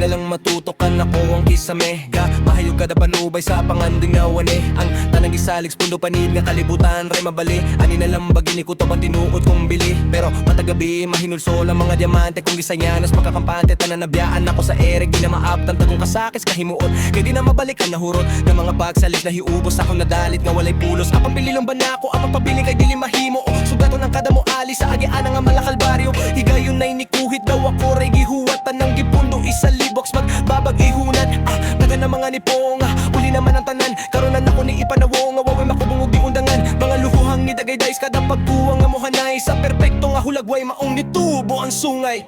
na lang matutukan ako ang kisame Ga, mahayog kada panubay sa panganding nawane Ang tanang gisalix, pundo panid nga kalibutan Ray mabali, ani na lang bagini ko to pang tinuot kong bili Pero matagabi, mahinulso lang mga diamante Kung gisanyanas, pagkakampante, tanan nabiyaan ako sa ere Di na maaptan, tagong kasakis, kahimuot Kaya di na mabalikan, nahurot ng mga pagsalis na hiubos Ako nadalit nga walay pulos Apang pililong ba na ako, apang pabiling kay dili mahimo Sugato ng kada mo ali sa agian nga malakal baryo Higayon na'y nikuhit daw ako ray gihuwatan ng gipundo isa liboks magbabag ihunan Taga na mga nipong uli naman ang tanan Karonan ako ni ipanawong awaway makubungog di undangan Mga luhuhang ni dagay dais kada pagkuwang nga mohanay Sa perpekto nga hulagway maong nitubo ang sungay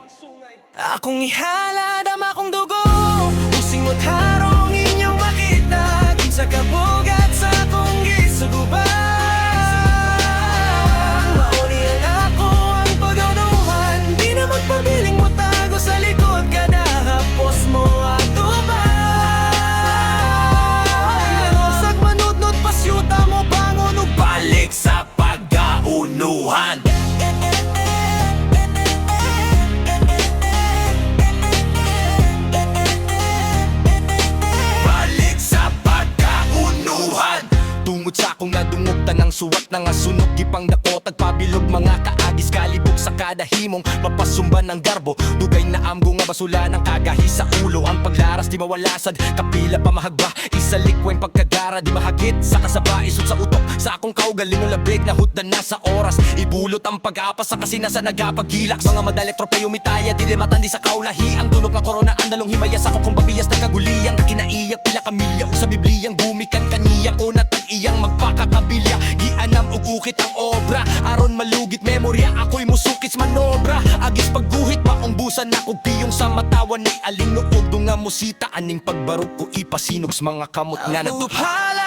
Akong ihala dama kong dugo Using mo't harong inyong makita Kinsa kabugat sa akong gisuguban Pabiling mo tago sa likod ka na hapos mo ato ba Sag manudnod pasyuta mo bangon o balik sa pagkaunuhan Balik sa pagkaunuhan Tungod sa akong nadungugtan ng suwat na nga sunog Gipang dako tagpabilog mga kaagis kalibog sa kada himong mapasumban ng garbo Dugay na amgo nga basula ng kagahi sa ulo Ang paglaras di mawalasad, kapila pa mahagba Isalikweng pagkagara di mahagit sa kasaba Isot sa utok sa akong kaugaling labig na hutdan na sa oras Ibulot ang pag-apas sa kasi nasa nagapagilak Mga madalik tropeyo mitaya di matandi sa kaulahi Ang tulog na korona ang dalong himayas ako kung babiyas na kaguliyang Kinaiyak pila kamilya o sa bibliyang gumikan kaniya O natag iyang magpakakabilya Gianam ug ukit ang obra Aron malugit memorya ako'y musukits manobra Agis pagguhit maong busan na kog piyong sa matawan Ay aling nuog nga musita Aning pagbarog ko ipasinog sa mga kamot nga natuphala